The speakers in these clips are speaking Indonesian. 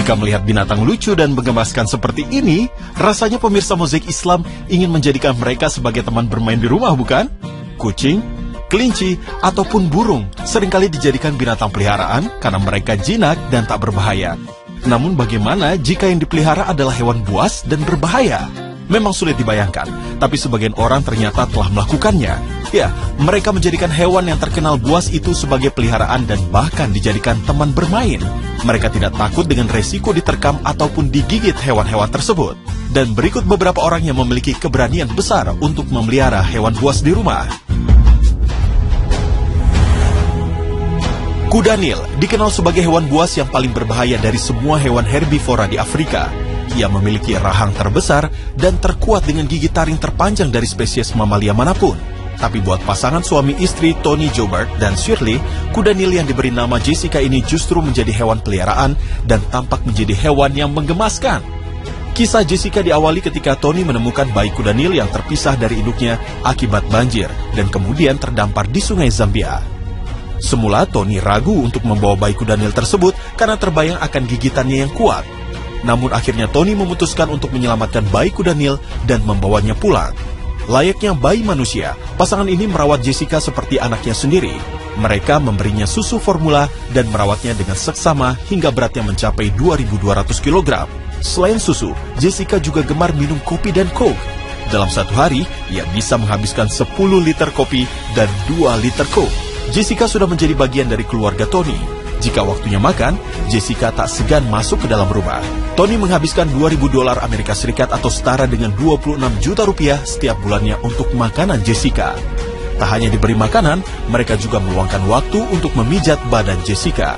Jika melihat binatang lucu dan menggemaskan seperti ini, rasanya pemirsa Mozaik Islam ingin menjadikan mereka sebagai teman bermain di rumah, bukan? Kucing, kelinci, ataupun burung seringkali dijadikan binatang peliharaan karena mereka jinak dan tak berbahaya. Namun bagaimana jika yang dipelihara adalah hewan buas dan berbahaya? Memang sulit dibayangkan, tapi sebagian orang ternyata telah melakukannya. Ya, mereka menjadikan hewan yang terkenal buas itu sebagai peliharaan dan bahkan dijadikan teman bermain. Mereka tidak takut dengan resiko diterkam ataupun digigit hewan-hewan tersebut. Dan berikut beberapa orang yang memiliki keberanian besar untuk memelihara hewan buas di rumah. Kuda Nil dikenal sebagai hewan buas yang paling berbahaya dari semua hewan herbivora di Afrika. Ia memiliki rahang terbesar dan terkuat dengan gigi taring terpanjang dari spesies mamalia manapun. Tapi buat pasangan suami istri Tony Joubert dan Shirley, kuda Nil yang diberi nama Jessica ini justru menjadi hewan peliharaan dan tampak menjadi hewan yang menggemaskan. Kisah Jessica diawali ketika Tony menemukan bayi kuda Nil yang terpisah dari induknya akibat banjir dan kemudian terdampar di sungai Zambia. Semula Tony ragu untuk membawa bayi kuda Nil tersebut karena terbayang akan gigitannya yang kuat. Namun akhirnya Tony memutuskan untuk menyelamatkan bayi kuda Nil dan membawanya pulang. Layaknya bayi manusia, pasangan ini merawat Jessica seperti anaknya sendiri. Mereka memberinya susu formula dan merawatnya dengan seksama hingga beratnya mencapai 2.200 kg. Selain susu, Jessica juga gemar minum kopi dan coke. Dalam satu hari, ia bisa menghabiskan 10 liter kopi dan 2 liter coke. Jessica sudah menjadi bagian dari keluarga Tony. Jika waktunya makan, Jessica tak segan masuk ke dalam rumah. Tony menghabiskan $2.000 Amerika Serikat atau setara dengan 26 juta rupiah setiap bulannya untuk makanan Jessica. Tak hanya diberi makanan, mereka juga meluangkan waktu untuk memijat badan Jessica.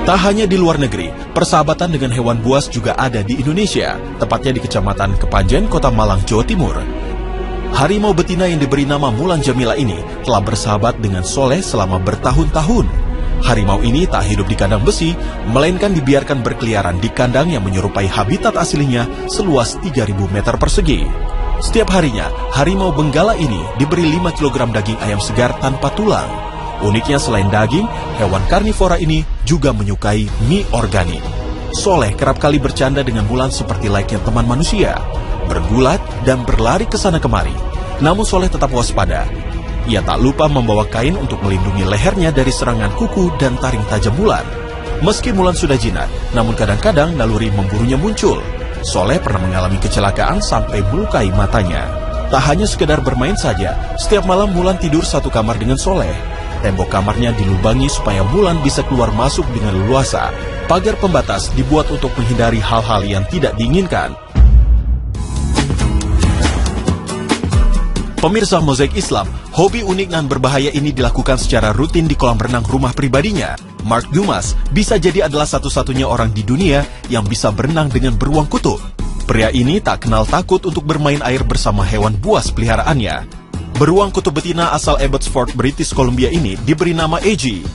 Tak hanya di luar negeri, persahabatan dengan hewan buas juga ada di Indonesia, tepatnya di Kecamatan Kepanjen, Kota Malang, Jawa Timur. Harimau betina yang diberi nama Mulan Jamila ini telah bersahabat dengan Soleh selama bertahun-tahun. Harimau ini tak hidup di kandang besi, melainkan dibiarkan berkeliaran di kandang yang menyerupai habitat aslinya seluas 3.000 meter persegi. Setiap harinya, harimau benggala ini diberi 5 kg daging ayam segar tanpa tulang. Uniknya selain daging, hewan karnivora ini juga menyukai mie organik. Soleh kerap kali bercanda dengan Mulan seperti layaknya teman manusia, bergulat dan berlari ke sana kemari. Namun Soleh tetap waspada. Ia tak lupa membawa kain untuk melindungi lehernya dari serangan kuku dan taring tajam Mulan. Meski Mulan sudah jinak, namun kadang-kadang naluri memburunya muncul. Soleh pernah mengalami kecelakaan sampai melukai matanya. Tak hanya sekedar bermain saja, setiap malam Mulan tidur satu kamar dengan Soleh. Tembok kamarnya dilubangi supaya Mulan bisa keluar masuk dengan leluasa. Pagar pembatas dibuat untuk menghindari hal-hal yang tidak diinginkan. Pemirsa Mozaik Islam, hobi unik dan berbahaya ini dilakukan secara rutin di kolam renang rumah pribadinya. Mark Dumas bisa jadi adalah satu-satunya orang di dunia yang bisa berenang dengan beruang kutub. Pria ini tak kenal takut untuk bermain air bersama hewan buas peliharaannya. Beruang kutub betina asal Abbotsford, British Columbia ini diberi nama AG.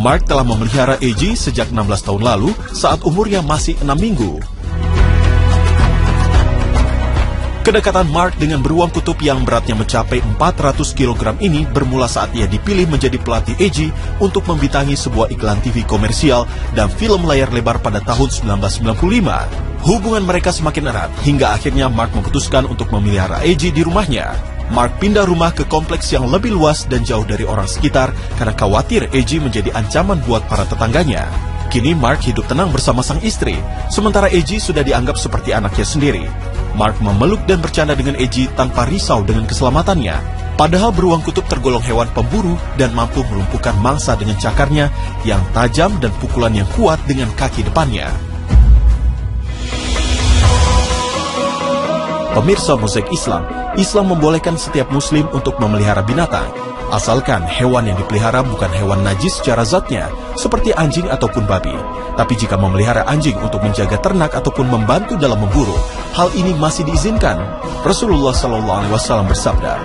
Mark telah memelihara AG sejak 16 tahun lalu saat umurnya masih 6 minggu. Kedekatan Mark dengan beruang kutub yang beratnya mencapai 400 kg ini bermula saat ia dipilih menjadi pelatih AG untuk membintangi sebuah iklan TV komersial dan film layar lebar pada tahun 1995. Hubungan mereka semakin erat hingga akhirnya Mark memutuskan untuk memelihara AG di rumahnya. Mark pindah rumah ke kompleks yang lebih luas dan jauh dari orang sekitar karena khawatir AG menjadi ancaman buat para tetangganya. Kini Mark hidup tenang bersama sang istri, sementara AG sudah dianggap seperti anaknya sendiri. Mark memeluk dan bercanda dengan AG tanpa risau dengan keselamatannya. Padahal beruang kutub tergolong hewan pemburu dan mampu melumpuhkan mangsa dengan cakarnya yang tajam dan pukulan yang kuat dengan kaki depannya. Pemirsa Mozaik Islam, Islam membolehkan setiap muslim untuk memelihara binatang, asalkan hewan yang dipelihara bukan hewan najis secara zatnya, seperti anjing ataupun babi. Tapi jika memelihara anjing untuk menjaga ternak ataupun membantu dalam memburu, hal ini masih diizinkan. Rasulullah SAW bersabda,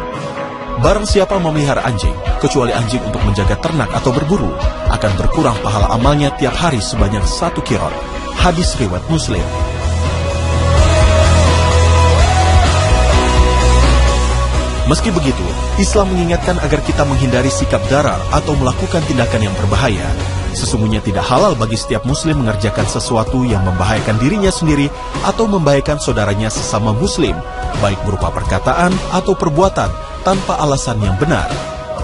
"Barang siapa memelihara anjing, kecuali anjing untuk menjaga ternak atau berburu, akan berkurang pahala amalnya tiap hari sebanyak 1 qirot." Hadis riwayat Muslim. Meski begitu, Islam mengingatkan agar kita menghindari sikap darar atau melakukan tindakan yang berbahaya. Sesungguhnya tidak halal bagi setiap muslim mengerjakan sesuatu yang membahayakan dirinya sendiri atau membahayakan saudaranya sesama muslim, baik berupa perkataan atau perbuatan tanpa alasan yang benar.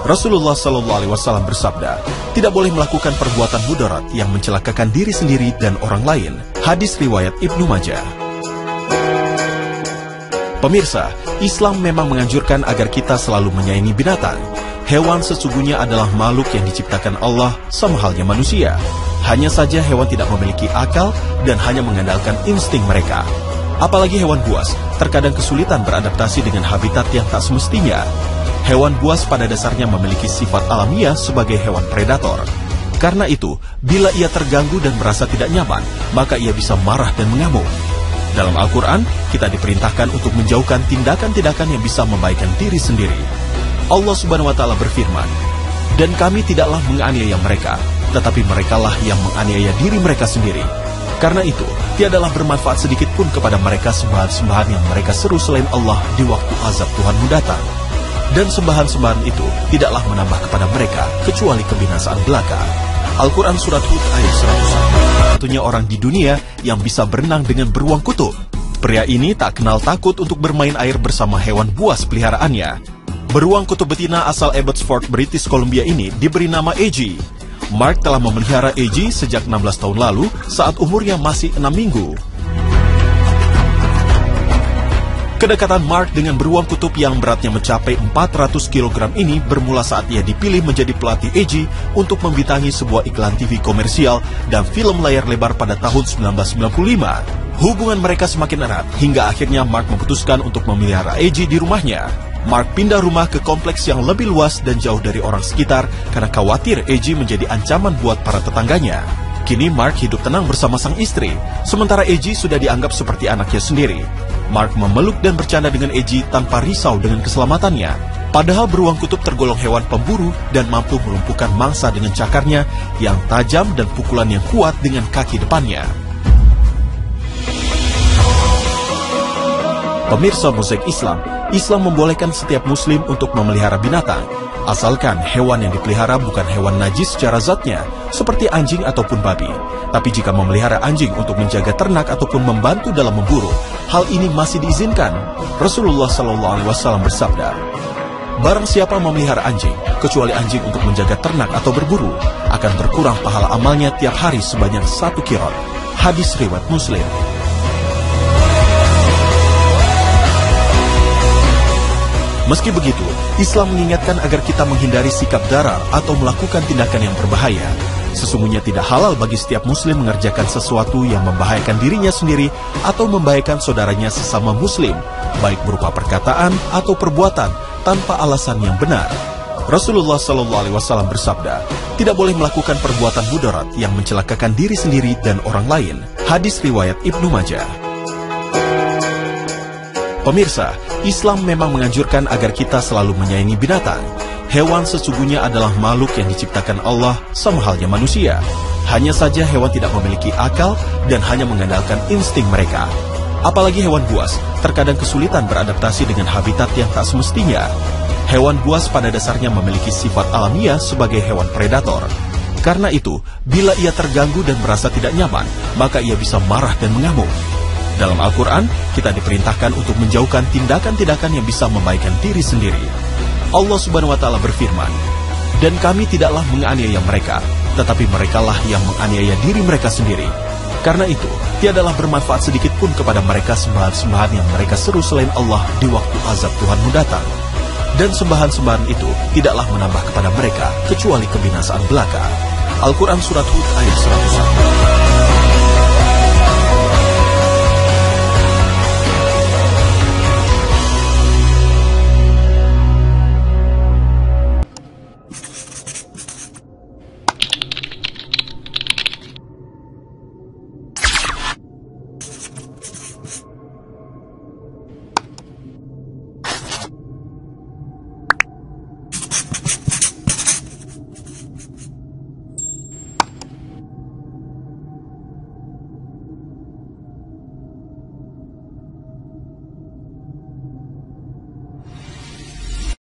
Rasulullah SAW bersabda, tidak boleh melakukan perbuatan mudarat yang mencelakakan diri sendiri dan orang lain. Hadis riwayat Ibnu Majah. Pemirsa, Islam memang menganjurkan agar kita selalu menyayangi binatang. Hewan sesungguhnya adalah makhluk yang diciptakan Allah sama halnya manusia. Hanya saja hewan tidak memiliki akal dan hanya mengandalkan insting mereka. Apalagi hewan buas, terkadang kesulitan beradaptasi dengan habitat yang tak semestinya. Hewan buas pada dasarnya memiliki sifat alamiah sebagai hewan predator. Karena itu, bila ia terganggu dan merasa tidak nyaman, maka ia bisa marah dan mengamuk. Dalam Al-Quran, kita diperintahkan untuk menjauhkan tindakan-tindakan yang bisa membahayakan diri sendiri. Allah Subhanahu wa Ta'ala berfirman, "Dan kami tidaklah menganiaya mereka, tetapi merekalah yang menganiaya diri mereka sendiri. Karena itu, tiadalah bermanfaat sedikit pun kepada mereka sembahan-sembahan yang mereka seru selain Allah di waktu azab Tuhanmu datang. Dan sembahan-sembahan itu tidaklah menambah kepada mereka kecuali kebinasaan belaka." Al-Quran Surat Hud ayat 101. Satunya orang di dunia yang bisa berenang dengan beruang kutub. Pria ini tak kenal takut untuk bermain air bersama hewan buas peliharaannya. Beruang kutub betina asal Abbotsford, British Columbia ini diberi nama AG. Mark telah memelihara AG sejak 16 tahun lalu saat umurnya masih 6 minggu. Kedekatan Mark dengan beruang kutub yang beratnya mencapai 400 kg ini bermula saat ia dipilih menjadi pelatih AG untuk membintangi sebuah iklan TV komersial dan film layar lebar pada tahun 1995. Hubungan mereka semakin erat hingga akhirnya Mark memutuskan untuk memelihara AG di rumahnya. Mark pindah rumah ke kompleks yang lebih luas dan jauh dari orang sekitar karena khawatir AG menjadi ancaman buat para tetangganya. Kini Mark hidup tenang bersama sang istri, sementara AG sudah dianggap seperti anaknya sendiri. Mark memeluk dan bercanda dengan AG tanpa risau dengan keselamatannya. Padahal beruang kutub tergolong hewan pemburu dan mampu melumpuhkan mangsa dengan cakarnya yang tajam dan pukulan yang kuat dengan kaki depannya. Pemirsa Mozaik Islam, Islam membolehkan setiap muslim untuk memelihara binatang, asalkan hewan yang dipelihara bukan hewan najis secara zatnya, seperti anjing ataupun babi. Tapi jika memelihara anjing untuk menjaga ternak ataupun membantu dalam memburu, hal ini masih diizinkan. Rasulullah SAW bersabda, "Barang siapa memelihara anjing, kecuali anjing untuk menjaga ternak atau berburu, akan berkurang pahala amalnya tiap hari sebanyak 1 qirot." Hadis riwayat Muslim. Meski begitu, Islam mengingatkan agar kita menghindari sikap darar atau melakukan tindakan yang berbahaya. Sesungguhnya tidak halal bagi setiap muslim mengerjakan sesuatu yang membahayakan dirinya sendiri atau membahayakan saudaranya sesama muslim, baik berupa perkataan atau perbuatan tanpa alasan yang benar. Rasulullah SAW bersabda, tidak boleh melakukan perbuatan mudarat yang mencelakakan diri sendiri dan orang lain. Hadis riwayat Ibnu Majah. Pemirsa, Islam memang menganjurkan agar kita selalu menyayangi binatang. Hewan sesungguhnya adalah makhluk yang diciptakan Allah sama halnya manusia. Hanya saja hewan tidak memiliki akal dan hanya mengandalkan insting mereka. Apalagi hewan buas, terkadang kesulitan beradaptasi dengan habitat yang tak semestinya. Hewan buas pada dasarnya memiliki sifat alamiah sebagai hewan predator. Karena itu, bila ia terganggu dan merasa tidak nyaman, maka ia bisa marah dan mengamuk. Dalam Al-Quran, kita diperintahkan untuk menjauhkan tindakan-tindakan yang bisa membahayakan diri sendiri. Allah Subhanahu wa Ta'ala berfirman, "Dan kami tidaklah menganiaya mereka, tetapi merekalah yang menganiaya diri mereka sendiri. Karena itu, tiadalah bermanfaat sedikit pun kepada mereka sembahan-sembahan yang mereka seru selain Allah di waktu azab Tuhanmu datang. Dan sembahan-sembahan itu tidaklah menambah kepada mereka kecuali kebinasaan belaka." Al-Quran Surat Hud ayat 101.